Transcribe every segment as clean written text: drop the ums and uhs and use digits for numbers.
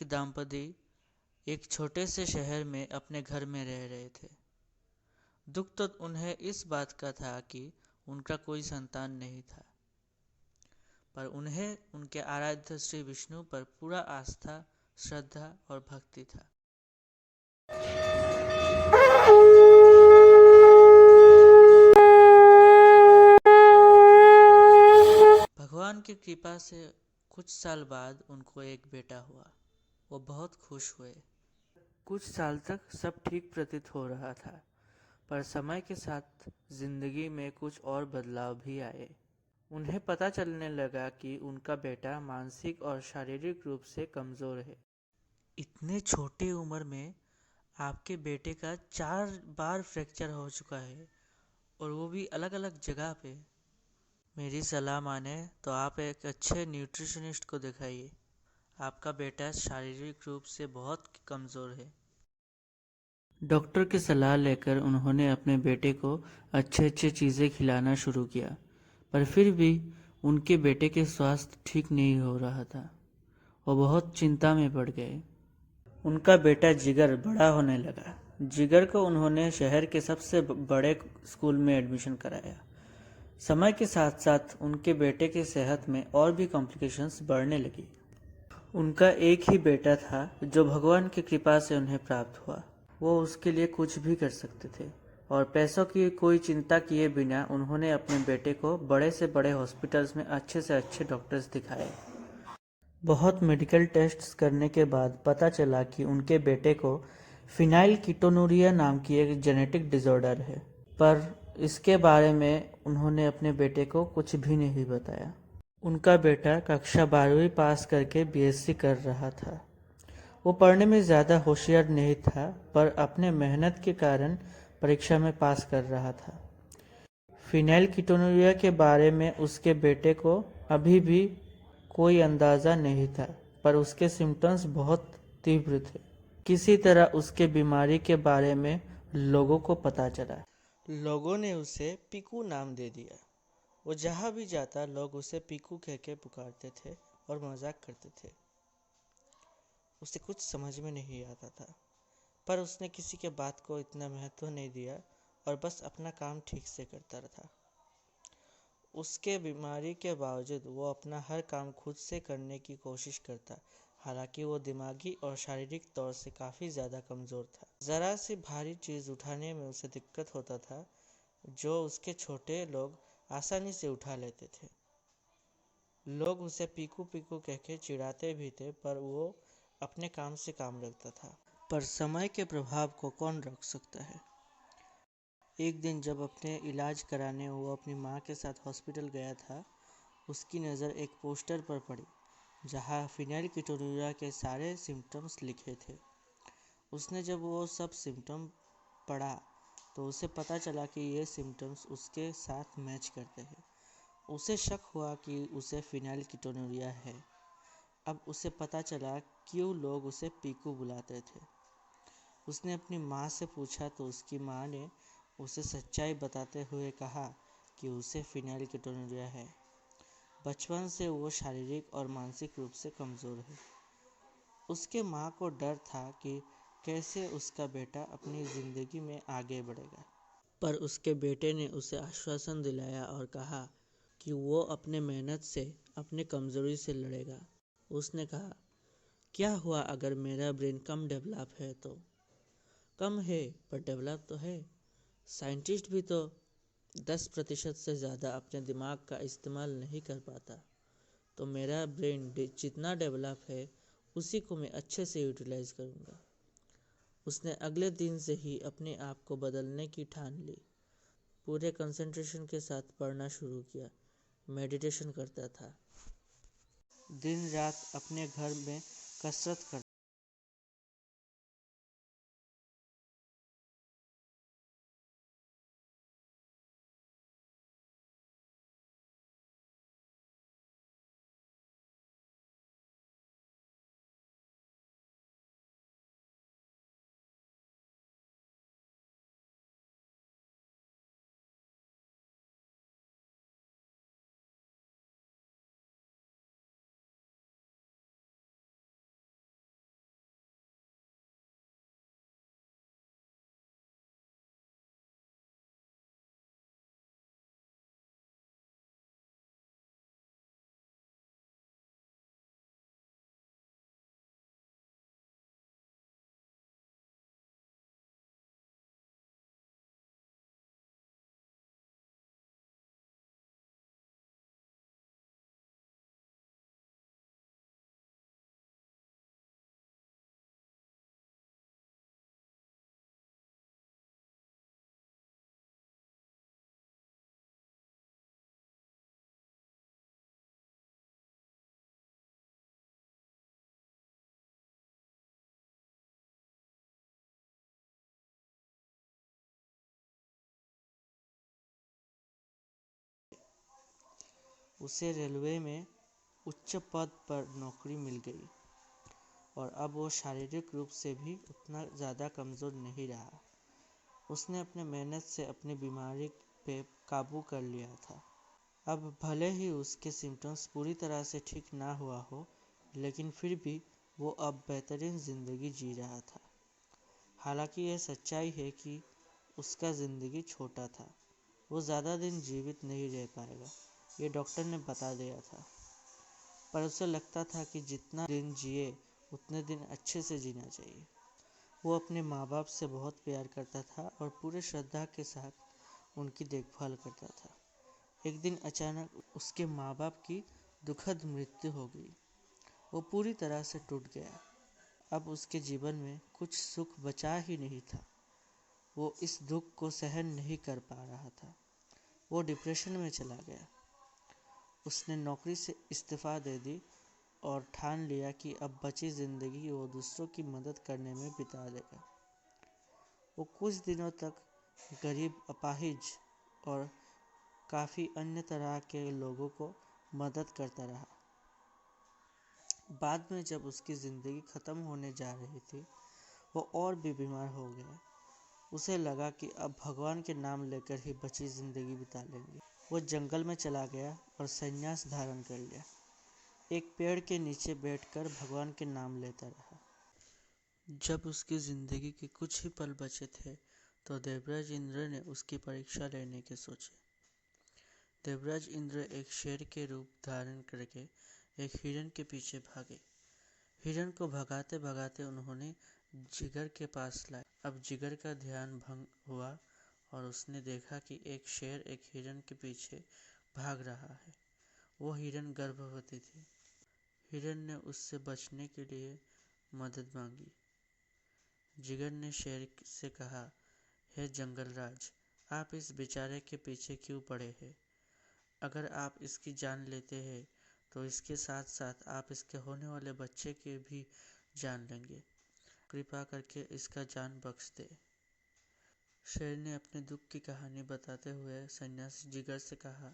एक दंपति एक छोटे से शहर में अपने घर में रह रहे थे। दुख तो उन्हें इस बात का था कि उनका कोई संतान नहीं था, पर उन्हें उनके आराध्य श्री विष्णु पर पूरा आस्था, श्रद्धा और भक्ति था। भगवान की कृपा से कुछ साल बाद उनको एक बेटा हुआ। वो बहुत खुश हुए। कुछ साल तक सब ठीक प्रतीत हो रहा था, पर समय के साथ जिंदगी में कुछ और बदलाव भी आए। उन्हें पता चलने लगा कि उनका बेटा मानसिक और शारीरिक रूप से कमजोर है। इतने छोटे उम्र में आपके बेटे का 4 बार फ्रैक्चर हो चुका है, और वो भी अलग अलग जगह पे। मेरी सलाह माने तो आप एक अच्छे न्यूट्रिशनिस्ट को दिखाइए। आपका बेटा शारीरिक रूप से बहुत कमज़ोर है। डॉक्टर की सलाह लेकर उन्होंने अपने बेटे को अच्छे अच्छे चीज़ें खिलाना शुरू किया, पर फिर भी उनके बेटे के स्वास्थ्य ठीक नहीं हो रहा था। वो बहुत चिंता में पड़ गए। उनका बेटा जिगर बड़ा होने लगा। जिगर को उन्होंने शहर के सबसे बड़े स्कूल में एडमिशन कराया। समय के साथ साथ उनके बेटे की सेहत में और भी कॉम्प्लिकेशंस बढ़ने लगी। उनका एक ही बेटा था जो भगवान की कृपा से उन्हें प्राप्त हुआ। वो उसके लिए कुछ भी कर सकते थे, और पैसों की कोई चिंता किए बिना उन्होंने अपने बेटे को बड़े से बड़े हॉस्पिटल्स में अच्छे से अच्छे डॉक्टर्स दिखाए। बहुत मेडिकल टेस्ट्स करने के बाद पता चला कि उनके बेटे को फिनाइल कीटोनुरिया नाम की एक जेनेटिक डिसऑर्डर है, पर इसके बारे में उन्होंने अपने बेटे को कुछ भी नहीं बताया। उनका बेटा कक्षा 12वीं पास करके बीएससी कर रहा था। वो पढ़ने में ज़्यादा होशियार नहीं था, पर अपने मेहनत के कारण परीक्षा में पास कर रहा था। फिनाइल कीटोनुरिया के बारे में उसके बेटे को अभी भी कोई अंदाज़ा नहीं था, पर उसके सिम्टम्स बहुत तीव्र थे। किसी तरह उसके बीमारी के बारे में लोगों को पता चला। लोगों ने उसे पीकू नाम दे दिया। वो जहाँ भी जाता लोग उसे पीकू कह के पुकारते थे और मजाक करते थे। उसे कुछ समझ में नहीं आता था, पर उसने किसी के बात को इतना महत्व नहीं दिया और बस अपना काम ठीक से करता रहा। उसके बीमारी के बावजूद वो अपना हर काम खुद से करने की कोशिश करता, हालांकि वो दिमागी और शारीरिक तौर से काफ़ी ज़्यादा कमज़ोर था। ज़रा सी भारी चीज़ उठाने में उसे दिक्कत होता था, जो उसके छोटे लोग आसानी से उठा लेते थे। लोग उसे पीकू पीकू कह के चिढ़ाते भी थे, पर वो अपने काम से काम रखता था। पर समय के प्रभाव को कौन रोक सकता है। एक दिन जब अपने इलाज कराने वो अपनी माँ के साथ हॉस्पिटल गया था, उसकी नज़र एक पोस्टर पर पड़ी जहाँ फिनाइल कीटोनुरिया के सारे सिम्टम्स लिखे थे। उसने जब वो सब सिम्टम पढ़ा तो उसे पता चला कि ये सिम्टम्स उसके साथ मैच करते हैं। उसे शक हुआ कि उसे फिनाइल कीटोनुरिया है। अब उसे पता चला क्यों लोग उसे पीकू बुलाते थे। उसने अपनी माँ से पूछा तो उसकी माँ ने उसे सच्चाई बताते हुए कहा कि उसे फिनाइल कीटोनुरिया है। बचपन से वो शारीरिक और मानसिक रूप से कमज़ोर है। उसके माँ को डर था कि कैसे उसका बेटा अपनी ज़िंदगी में आगे बढ़ेगा, पर उसके बेटे ने उसे आश्वासन दिलाया और कहा कि वो अपने मेहनत से अपने कमज़ोरी से लड़ेगा। उसने कहा, क्या हुआ अगर मेरा ब्रेन कम डेवलप है तो? कम है पर डेवलप तो है। साइंटिस्ट भी तो 10% से ज़्यादा अपने दिमाग का इस्तेमाल नहीं कर पाता, तो मेरा ब्रेन जितना डेवलप है उसी को मैं अच्छे से यूटिलाइज करूँगा। उसने अगले दिन से ही अपने आप को बदलने की ठान ली। पूरे कंसंट्रेशन के साथ पढ़ना शुरू किया, मेडिटेशन करता था, दिन रात अपने घर में कसरत करता। उसे रेलवे में उच्च पद पर नौकरी मिल गई और अब वो शारीरिक रूप से भी उतना ज़्यादा कमज़ोर नहीं रहा। उसने अपने मेहनत से अपनी बीमारी पे काबू कर लिया था। अब भले ही उसके सिम्टम्स पूरी तरह से ठीक ना हुआ हो, लेकिन फिर भी वो अब बेहतरीन ज़िंदगी जी रहा था। हालांकि यह सच्चाई है कि उसका ज़िंदगी छोटा था, वो ज़्यादा दिन जीवित नहीं रह पाएगा, ये डॉक्टर ने बता दिया था। पर उसे लगता था कि जितना दिन जिए उतने दिन अच्छे से जीना चाहिए। वो अपने माँ बाप से बहुत प्यार करता था और पूरे श्रद्धा के साथ उनकी देखभाल करता था। एक दिन अचानक उसके माँ बाप की दुखद मृत्यु हो गई। वो पूरी तरह से टूट गया। अब उसके जीवन में कुछ सुख बचा ही नहीं था। वो इस दुख को सहन नहीं कर पा रहा था। वो डिप्रेशन में चला गया। उसने नौकरी से इस्तीफा दे दी और ठान लिया कि अब बची ज़िंदगी वो दूसरों की मदद करने में बिता देगा। वो कुछ दिनों तक गरीब, अपाहिज और काफ़ी अन्य तरह के लोगों को मदद करता रहा। बाद में जब उसकी ज़िंदगी ख़त्म होने जा रही थी, वो और भी बीमार हो गया। उसे लगा कि अब भगवान के नाम लेकर ही बची ज़िंदगी बिता लेंगे। वो जंगल में चला गया और संन्यास धारण कर लिया। एक पेड़ के नीचे बैठकर भगवान के नाम लेता रहा। जब उसकी ज़िंदगी के कुछ ही पल बचे थे, तो देवराज इंद्र ने उसकी परीक्षा लेने के सोचे। देवराज इंद्र एक शेर के रूप धारण करके एक हिरण के पीछे भागे। हिरण को भगाते भगाते उन्होंने जिगर के पास लाए। अब जिगर का ध्यान भंग हुआ और उसने देखा कि एक शेर एक हिरण के पीछे भाग रहा है। वो हिरण गर्भवती थी। हिरण ने उससे बचने के लिए मदद मांगी। जिगर ने शेर से कहा, हे जंगलराज, आप इस बेचारे के पीछे क्यों पड़े हैं? अगर आप इसकी जान लेते हैं तो इसके साथ साथ आप इसके होने वाले बच्चे की भी जान लेंगे। कृपा करके इसका जान बख्श दे। शेर ने अपने दुख की कहानी बताते हुए सन्यासी जिगर से कहा,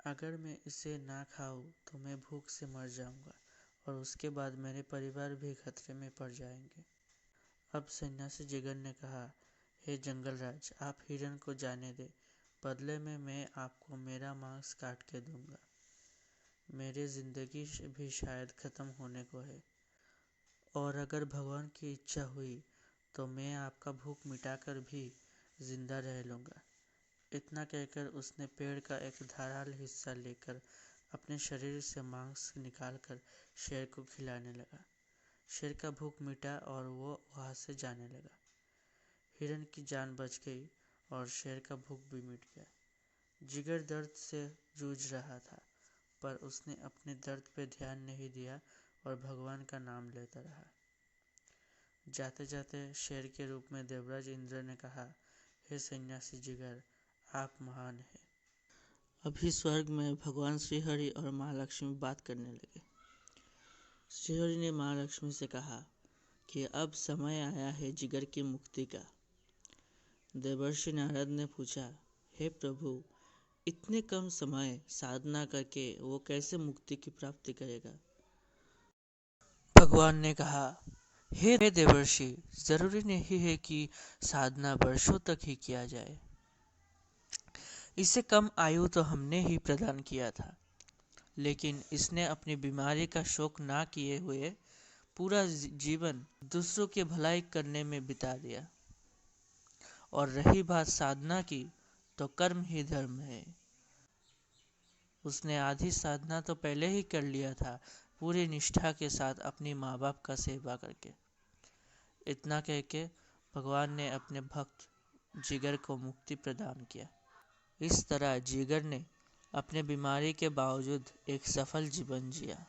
अगर मैं इसे ना खाऊं तो मैं भूख से मर जाऊंगा और उसके बाद मेरे परिवार भी खतरे में पड़ जाएंगे। अब सन्यासी जिगर ने कहा, हे जंगलराज, आप हिरण को जाने दे, बदले में मैं आपको मेरा मांस काट के दूंगा। मेरी जिंदगी भी शायद खत्म होने को है, और अगर भगवान की इच्छा हुई तो मैं आपका भूख मिटाकर भी जिंदा रह लूँगा। इतना कहकर उसने पेड़ का एक धाराल हिस्सा लेकर अपने शरीर से मांस निकालकर शेर को खिलाने लगा। शेर का भूख मिटा और वो वहाँ से जाने लगा। हिरण की जान बच गई और शेर का भूख भी मिट गया। जिगर दर्द से जूझ रहा था, पर उसने अपने दर्द पे ध्यान नहीं दिया और भगवान का नाम लेता रहा। जाते जाते शेर के रूप में देवराज इंद्र ने कहा, हे सन्यासी जिगर, आप महान हैं। अभी स्वर्ग में भगवान श्रीहरि और माँ लक्ष्मी बात करने लगे। श्रीहरि ने माँ लक्ष्मी से कहा कि अब समय आया है जिगर की मुक्ति का। देवर्षि नारद ने पूछा, हे प्रभु, इतने कम समय साधना करके वो कैसे मुक्ति की प्राप्ति करेगा? भगवान ने कहा, हे देवर्षि, जरूरी नहीं है कि साधना वर्षों तक ही किया जाए। इससे कम आयु तो हमने ही प्रदान किया था, लेकिन इसने अपनी बीमारी का शोक ना किए हुए पूरा जीवन दूसरों की भलाई करने में बिता दिया। और रही बात साधना की, तो कर्म ही धर्म है। उसने आधी साधना तो पहले ही कर लिया था, पूरी निष्ठा के साथ अपनी माँ बाप का सेवा करके। इतना कह के भगवान ने अपने भक्त जिगर को मुक्ति प्रदान किया। इस तरह जिगर ने अपने बीमारी के बावजूद एक सफल जीवन जिया।